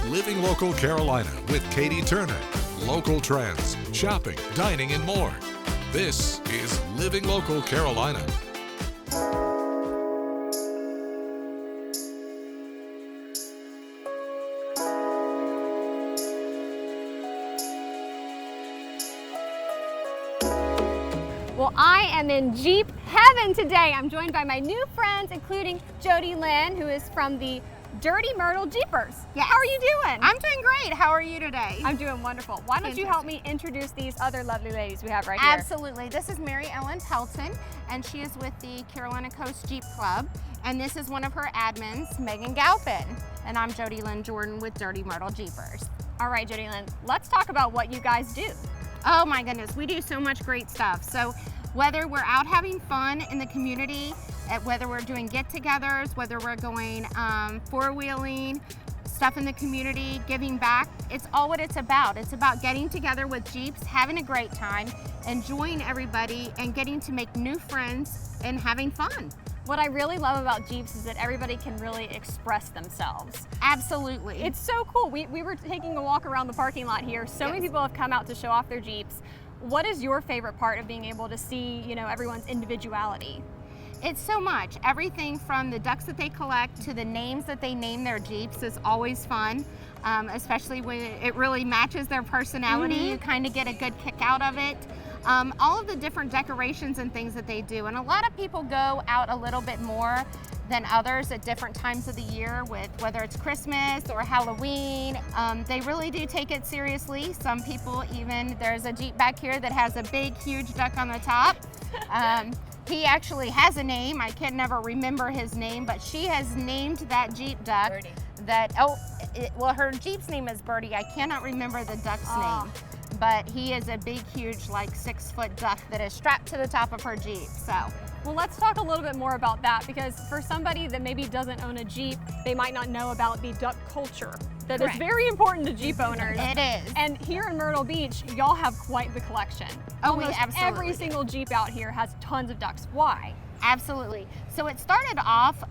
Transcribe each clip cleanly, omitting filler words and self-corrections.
Living Local Carolina with Katie Turner. Local trends, shopping, dining, and more. This is Living Local Carolina. Well, I am in Jeep heaven today. I'm joined by my new friends, including Jody Lynn, who is from the Dirty Myrtle Jeepers. Yes. How are you doing? I'm doing great. How are you today? I'm doing wonderful. Why don't you help me introduce these other lovely ladies we have right here? Absolutely. This is Mary Ellen Pelton, and she is with the Carolina Coast Jeep Club. And this is one of her admins, Megan Galpin. And I'm Jody Lynn Jordan with Dirty Myrtle Jeepers. All right, Jody Lynn, let's talk about what you guys do. Oh my goodness, we do so much great stuff. So whether we're out having fun in the community, whether we're doing get-togethers, whether we're going four-wheeling, stuff in the community, giving back, it's all what it's about. It's about getting together with Jeeps, having a great time, enjoying everybody, and getting to make new friends and having fun. What I really love about Jeeps is that everybody can really express themselves. Absolutely. It's so cool. We were taking a walk around the parking lot here. So many people have come out to show off their Jeeps. What is your favorite part of being able to see, everyone's individuality? It's so much. Everything from the ducks that they collect to the names that they name their Jeeps is always fun, especially when it really matches their personality. You kind of get a good kick out of it. All of the different decorations and things that they do. And a lot of people go out a little bit more than others at different times of the year, with whether it's Christmas or Halloween. They really do take it seriously. Some people even, there's a Jeep back here that has a big, huge duck on the top. He actually has a name. I can never remember his name, but she has named that Jeep duck. Birdie. Well, her Jeep's name is Birdie. I cannot remember the duck's name, but he is a big, huge, like 6-foot duck that is strapped to the top of her Jeep. So. Well, let's talk a little bit more about that, because for somebody that maybe doesn't own a Jeep, they might not know about the duck culture that is very important to Jeep owners. It is. And here in Myrtle Beach, y'all have quite the collection. Oh, Almost we absolutely every single Jeep out here has tons of ducks. Why? Absolutely. So it started off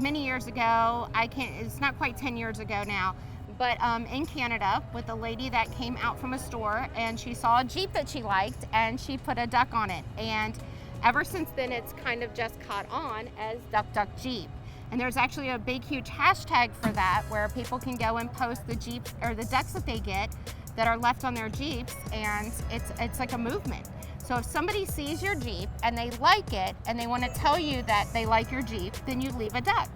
many years ago. It's not quite 10 years ago now, but in Canada, with a lady that came out from a store, and she saw a Jeep that she liked, and she put a duck on it. And ever since then, it's kind of just caught on as Duck Duck Jeep. And there's actually a big, huge hashtag for that, where people can go and post the Jeeps or the ducks that they get that are left on their Jeeps, and it's like a movement. So if somebody sees your Jeep and they like it and they want to tell you that they like your Jeep, then you leave a duck.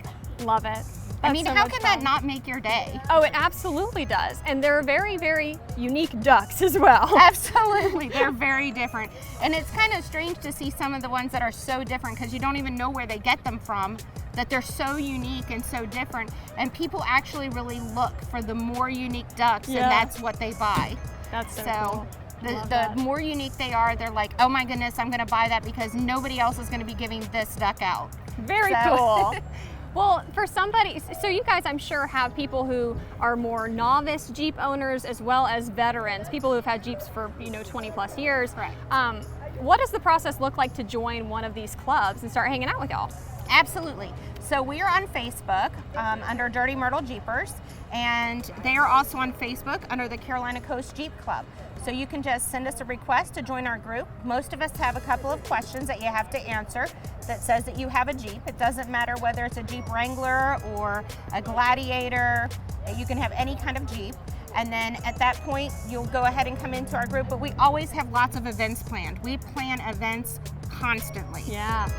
Love it. I mean, so how much can fun. that not make your day? Oh, it absolutely does. And they're very, very unique ducks as well. Absolutely, they're very different. And it's kind of strange to see some of the ones that are so different, because you don't even know where they get them from, that they're so unique and so different. And people actually really look for the more unique ducks, and that's what they buy. That's so cool. The more unique they are, they're like, oh my goodness, I'm gonna buy that because nobody else is gonna be giving this duck out. Very cool. Well, for somebody, so you guys, I'm sure, have people who are more novice Jeep owners as well as veterans, people who have had Jeeps for 20 plus years. Correct. What does the process look like to join one of these clubs and start hanging out with y'all? Absolutely. So we are on Facebook under Dirty Myrtle Jeepers, and they are also on Facebook under the Carolina Coast Jeep Club. So you can just send us a request to join our group. Most of us have a couple of questions that you have to answer that says that you have a Jeep. It doesn't matter whether it's a Jeep Wrangler or a Gladiator. You can have any kind of Jeep. And then at that point, you'll go ahead and come into our group. But we always have lots of events planned. We plan events constantly. Yeah.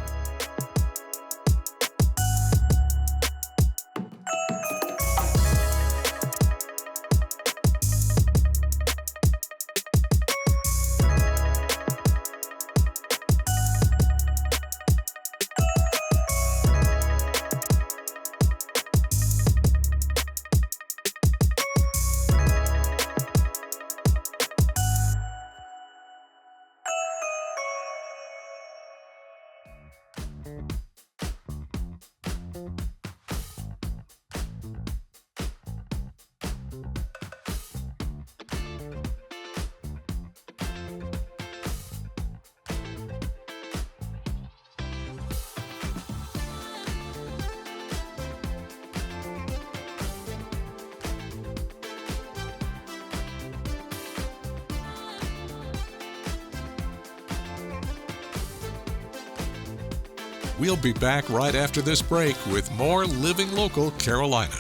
We'll be back right after this break with more Living Local Carolina.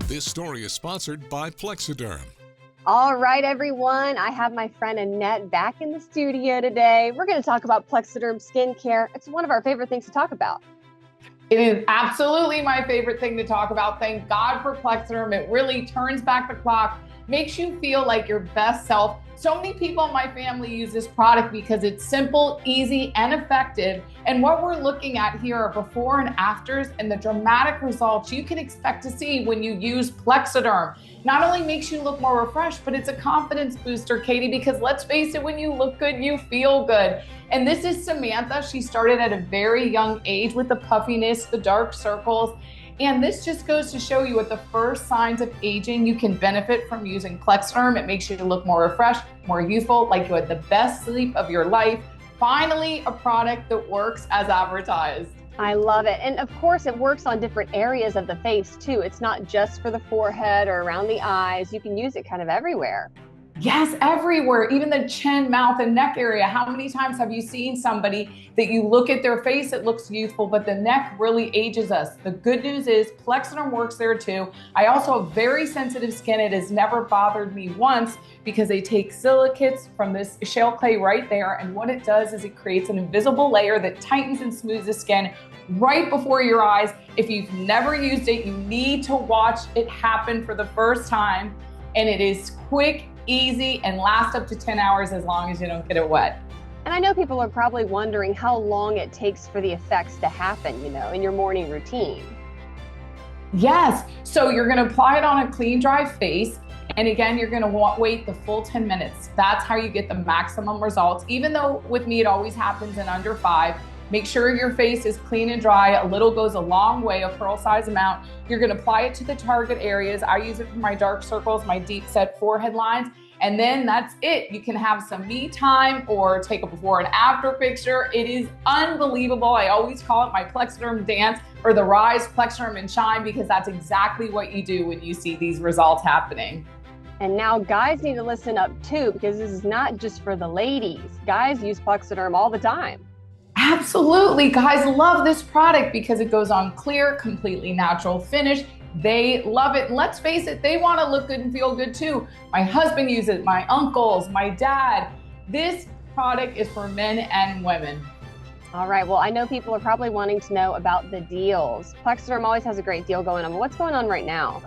This story is sponsored by Plexiderm. All right, everyone. I have my friend Annette back in the studio today. We're going to talk about Plexiderm skincare. It's one of our favorite things to talk about. It is absolutely my favorite thing to talk about. Thank God for Plexiderm. It really turns back the clock, makes you feel like your best self. So many people in my family use this product because it's simple, easy, and effective. And what we're looking at here are before and afters and the dramatic results you can expect to see when you use Plexiderm. Not only makes you look more refreshed, but it's a confidence booster, Katie, because let's face it, when you look good, you feel good. And this is Samantha. She started at a very young age with the puffiness, the dark circles. And this just goes to show you at the first signs of aging, you can benefit from using Plexiderm. It makes you look more refreshed, more youthful, like you had the best sleep of your life. Finally, a product that works as advertised. I love it. And of course, it works on different areas of the face too. It's not just for the forehead or around the eyes. You can use it kind of everywhere. Yes, everywhere, even the chin, mouth, and neck area. How many times have you seen somebody that you look at their face, it looks youthful, but the neck really ages us? The good news is Plexiderm works there too. I also have very sensitive skin. It has never bothered me once because they take silicates from this shale clay right there. And what it does is it creates an invisible layer that tightens and smooths the skin right before your eyes. If you've never used it, you need to watch it happen for the first time. And it is quick, easy, and lasts up to 10 hours as long as you don't get it wet. And I know people are probably wondering how long it takes for the effects to happen, in your morning routine. Yes, so you're gonna apply it on a clean, dry face. And again, you're gonna wait the full 10 minutes. That's how you get the maximum results. Even though with me, it always happens in under 5. Make sure your face is clean and dry. A little goes a long way, a pearl size amount. You're gonna apply it to the target areas. I use it for my dark circles, my deep set forehead lines, and then that's it. You can have some me time or take a before and after picture. It is unbelievable. I always call it my Plexiderm dance or the rise, Plexiderm and shine, because that's exactly what you do when you see these results happening. And now guys need to listen up too, because this is not just for the ladies. Guys use Plexiderm all the time. Absolutely. Guys love this product because it goes on clear, completely natural finish. They love it. Let's face it, they want to look good and feel good too. My husband uses it, my uncles, my dad. This product is for men and women. All right. Well, I know people are probably wanting to know about the deals. Plexiderm always has a great deal going on, but what's going on right now?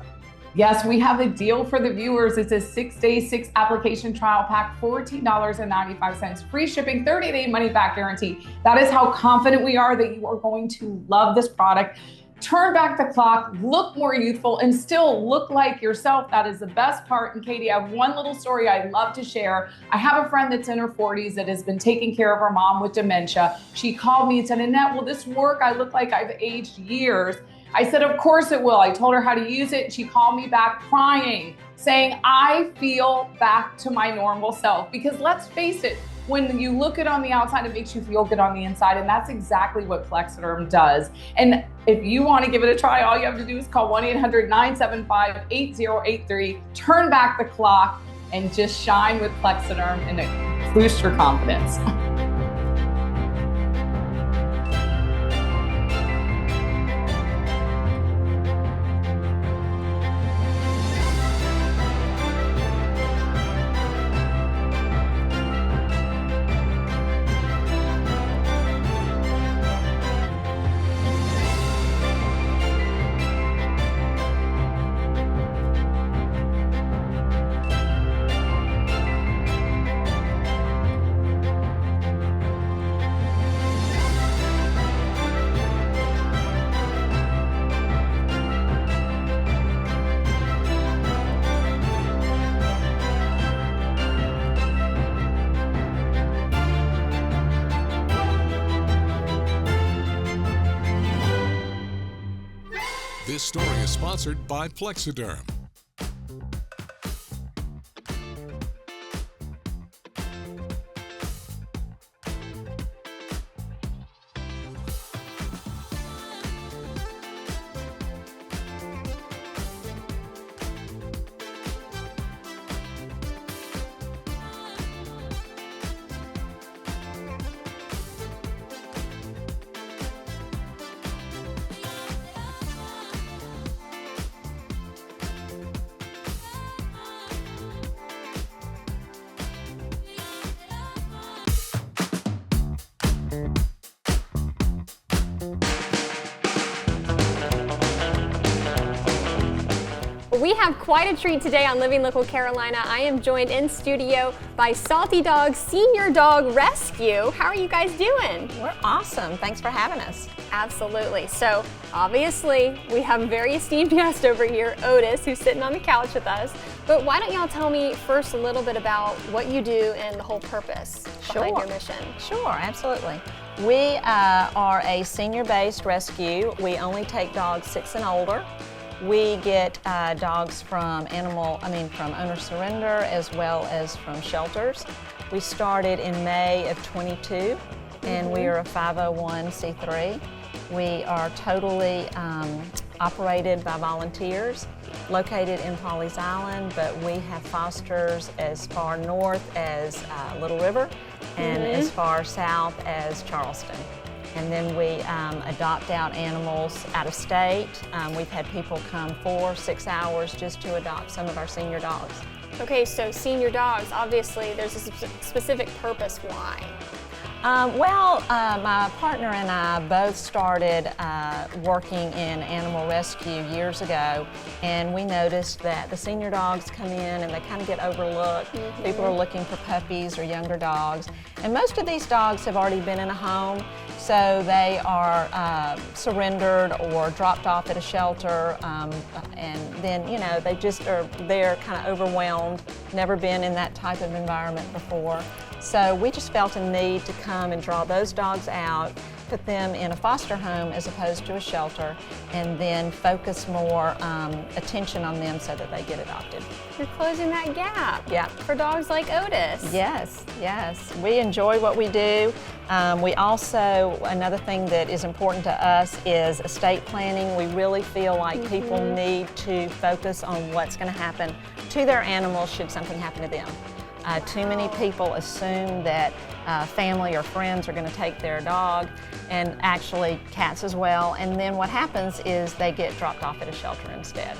Yes, we have a deal for the viewers. It's a 6-day, 6-application trial pack, $14.95, free shipping, 30-day money-back guarantee. That is how confident we are that you are going to love this product. Turn back the clock, look more youthful, and still look like yourself. That is the best part. And Katie, I have one little story I'd love to share. I have a friend that's in her 40s that has been taking care of her mom with dementia. She called me and said, Annette, will this work? I look like I've aged years. I said, of course it will. I told her how to use it. She called me back crying, saying, I feel back to my normal self. Because let's face it, when you look it on the outside, it makes you feel good on the inside. And that's exactly what Plexiderm does. And if you want to give it a try, all you have to do is call 1-800-975-8083, turn back the clock, and just shine with Plexiderm and boost your confidence. This story is sponsored by Plexiderm. Well, we have quite a treat today on Living Local Carolina. I am joined in studio by Salty Dog Senior Dog Rescue. How are you guys doing? We're awesome. Thanks for having us. Absolutely. So obviously we have a very esteemed guest over here, Otis, who's sitting on the couch with us. But why don't y'all tell me first a little bit about what you do and the whole purpose behind your mission? Sure, absolutely. We are a senior-based rescue. We only take dogs 6 and older. We get dogs from owner surrender as well as from shelters. We started in May of 22, and we are a 501c3. We are totally operated by volunteers, located in Pawleys Island, but we have fosters as far north as Little River and as far south as Charleston. And then we adopt out animals out of state. We've had people come 4-6 hours just to adopt some of our senior dogs. Okay, so senior dogs, obviously there's a specific purpose why. My partner and I both started working in animal rescue years ago, and we noticed that the senior dogs come in and they kind of get overlooked. People are looking for puppies or younger dogs, and most of these dogs have already been in a home, so they are surrendered or dropped off at a shelter, and then they just are there kind of overwhelmed, never been in that type of environment before. So we just felt a need to come and draw those dogs out, put them in a foster home as opposed to a shelter, and then focus more attention on them so that they get adopted. You're closing that gap for dogs like Otis. Yes. We enjoy what we do. We also, another thing that is important to us is estate planning. We really feel like people need to focus on what's going to happen to their animals should something happen to them. Too many people assume that family or friends are going to take their dog, and actually cats as well, and then what happens is they get dropped off at a shelter instead.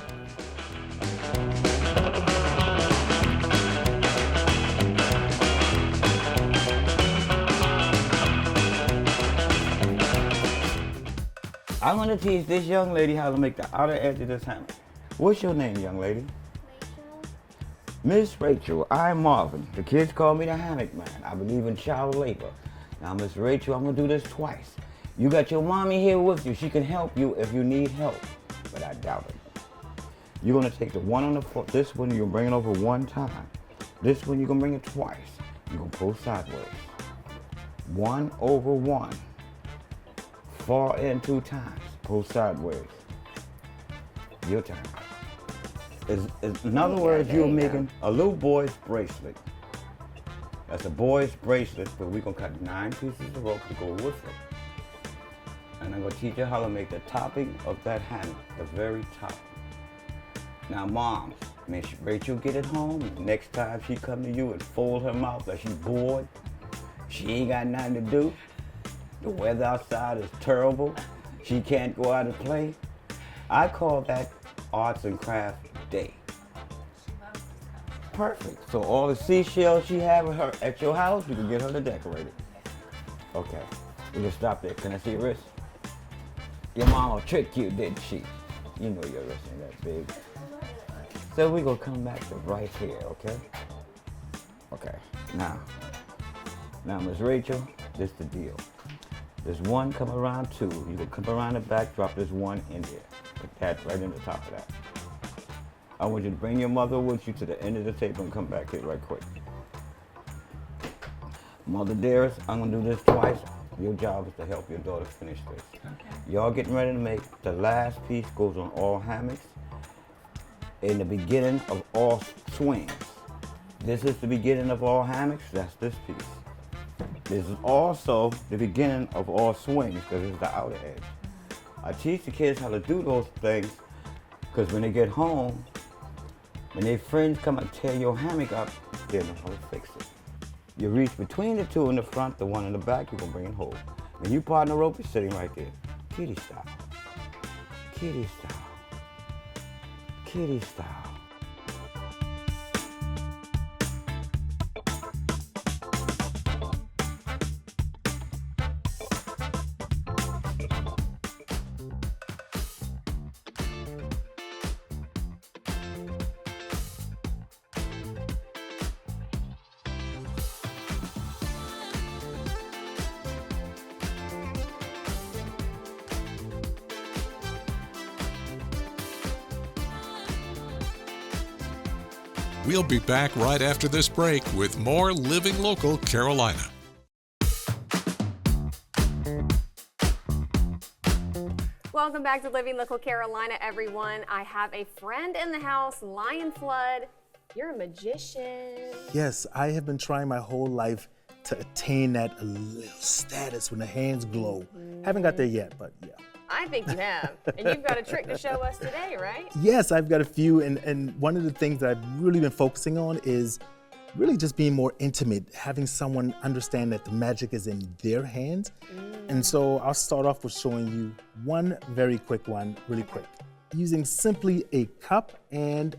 I'm going to teach this young lady how to make the outer edge of this hammock. What's your name, young lady? Miss Rachel, I'm Marvin. The kids call me the hammock man. I believe in child labor. Now, Miss Rachel, I'm gonna do this twice. You got your mommy here with you. She can help you if you need help, but I doubt it. You're gonna take the one on the foot. This one, you're gonna bring it over one time. This one, you're gonna bring it twice. You're gonna pull sideways. 1 over 1. Far in 2 times. Pull sideways. Your turn. In other words, you're making a little boy's bracelet. That's a boy's bracelet, but we're gonna cut 9 pieces of rope to go with it. And I'm gonna teach you how to make the topping of that hammock, the very top. Now, moms, Miss Rachel get it home. Next time she come to you and fold her mouth like she's bored, she ain't got nothing to do. The weather outside is terrible. She can't go out and play. I call that arts and crafts day. Perfect. So all the seashells she have with her at your house, you can get her to decorate it. Okay, we can stop there. Can I see your wrist? Your mama tricked you, didn't she? You know your wrist ain't that big. So we're gonna come back to right here, okay? Okay, now Miss Rachel, this the deal. There's 1 come around 2. You can come around the back, drop this 1 in there. Put that right in the top of that. I want you to bring your mother with you to the end of the table and come back here right quick. Mother dearest, I'm gonna do this twice. Your job is to help your daughter finish this. Okay. Y'all getting ready to make the last piece goes on all hammocks in the beginning of all swings. This is the beginning of all hammocks, that's this piece. This is also the beginning of all swings because it's the outer edge. I teach the kids how to do those things because when they get home, when their friends come and tear your hammock up, they know how to fix it. You reach between the 2 in the front, the 1 in the back, you're gonna bring it home. When you partner rope, you're sitting right there. Kitty style. Kitty style. Kitty style. We'll be back right after this break with more Living Local Carolina. Welcome back to Living Local Carolina, everyone. I have a friend in the house, Lion Flood. You're a magician. Yes, I have been trying my whole life to attain that little status when the hands glow. Haven't got there yet, but yeah. I think you have. And you've got a trick to show us today, right? Yes, I've got a few, and one of the things that I've really been focusing on is really just being more intimate, having someone understand that the magic is in their hands. And so I'll start off with showing you one very quick one, really quick, using simply a cup and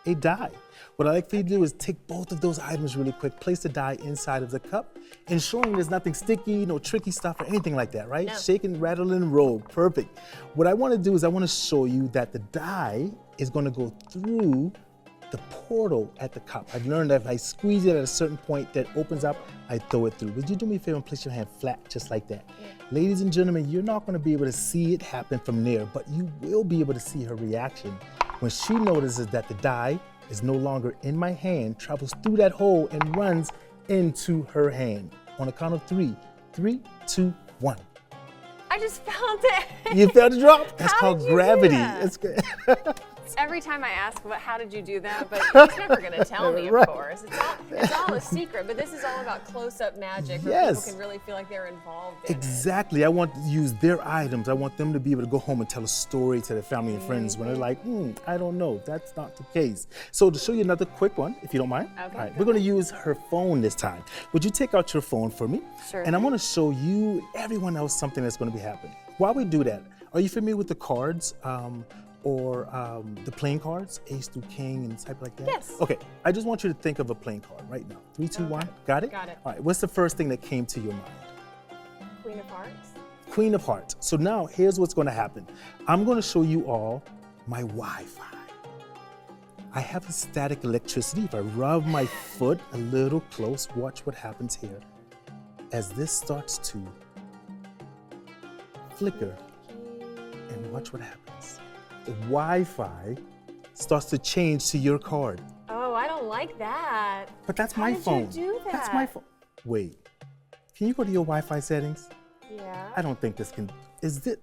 a die. What I like for you to do is take both of those items really quick, place the die inside of the cup, ensuring there's nothing sticky, no tricky stuff or anything like that, right? No. Shake and rattle and roll, perfect. What I wanna do is I wanna show you that the die is gonna go through the portal at the cup. I've learned that if I squeeze it at a certain point that opens up, I throw it through. Would you do me a favor and place your hand flat just like that? Yeah. Ladies and gentlemen, you're not gonna be able to see it happen from there, but you will be able to see her reaction when she notices that the die is no longer in my hand, travels through that hole and runs into her hand. On a count of 3, 3, 2, 1. I just felt it. You felt it drop? That's How called did you do gravity. that? That's good. Every time I ask, how did you do that? But he's never going to tell me, of Right. course. It's all a secret, but this is all about close-up magic where Yes. people can really feel like they're involved in it. Exactly. I want to use their items. I want them to be able to go home and tell a story to their family and friends when they're like, I don't know. That's not the case. So to show you another quick one, if you don't mind. Okay, All right, go we're going to use her phone this time. Would you take out your phone for me? Sure. And I'm going to show you, everyone else, something that's going to be happening. While we do that, are you familiar with the cards? Or the playing cards, ace through king and type like that? Yes. Okay, I just want you to think of a playing card right now. 3, 2, 1, got it? Got it. All right, what's the first thing that came to your mind? Queen of Hearts. Queen of Hearts. So now here's what's gonna happen. I'm gonna show you all my Wi-Fi. I have a static electricity. If I rub my foot a little close, watch what happens here. As this starts to flicker, and watch what happens. The Wi-Fi starts to change to your card. Oh, I don't like that. But that's How my did you phone. do That's my that? phone. Wait, can you go to your Wi-Fi settings? Yeah. I don't think this can, is it?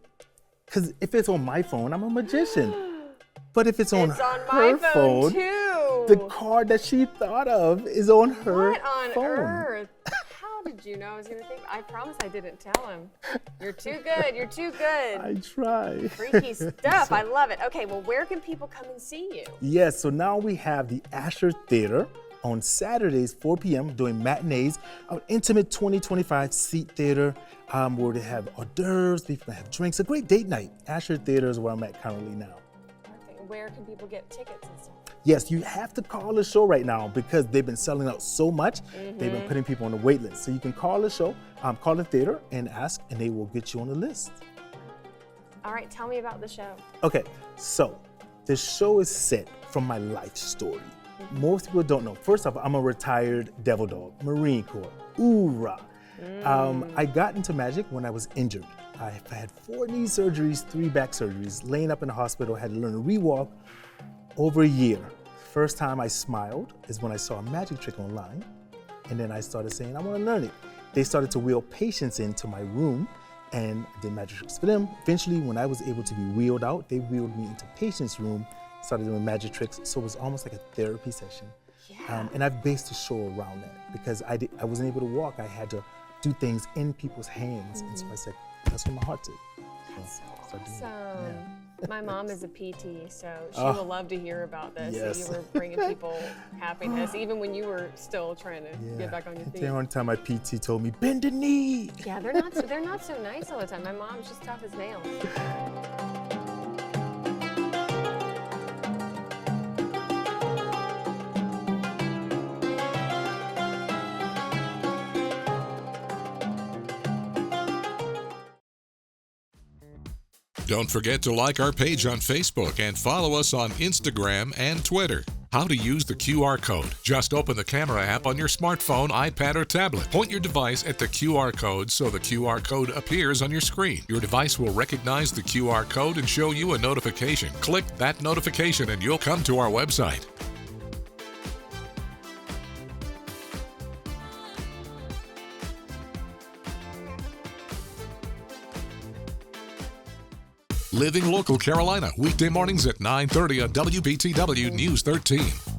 Because if it's on my phone, I'm a magician. But if it's on It's on her my phone, too. the card that she thought of is on her What on phone. earth? How did you know I was going to think? I promise I didn't tell him. You're too good. You're too good. I try. Freaky stuff. I love it. Okay, well, where can people come and see you? Yes, so now we have the Asher Theater on Saturdays, 4 p.m., doing matinees, an intimate 20-25 seat theater where they have hors d'oeuvres, people can have drinks, a great date night. Asher Theater is where I'm at currently now. Okay, where can people get tickets and stuff? Yes, you have to call the show right now because they've been selling out so much. They've been putting people on the wait list. So you can call the show, call the theater and ask, and they will get you on the list. All right, tell me about the show. Okay, so the show is set from my life story. Most people don't know. First off, I'm a retired devil dog, Marine Corps. Hoorah! I got into magic when I was injured. I had 4 knee surgeries, 3 back surgeries, laying up in the hospital, had to learn to re-walk over a year. First time I smiled is when I saw a magic trick online, and then I started saying, I want to learn it. They started to wheel patients into my room, and I did magic tricks for them. Eventually, when I was able to be wheeled out, they wheeled me into patient's room, started doing magic tricks, so it was almost like a therapy session. Yeah. And I've based the show around that because I wasn't able to walk. I had to do things in people's hands, and so I said, that's what my heart did. That's so started doing it. awesome. My mom is a PT, so she Oh, will love to hear about this. yes. That you were bringing people happiness, even when you were still trying to get back on your feet. Then one time my PT told me, bend the knee. Yeah, they're not so nice all the time. My mom's just tough as nails. Don't forget to like our page on Facebook and follow us on Instagram and Twitter. How to use the QR code. Just open the camera app on your smartphone, iPad, or tablet. Point your device at the QR code so the QR code appears on your screen. Your device will recognize the QR code and show you a notification. Click that notification and you'll come to our website. Living Local Carolina, weekday mornings at 9:30 on WBTW News 13.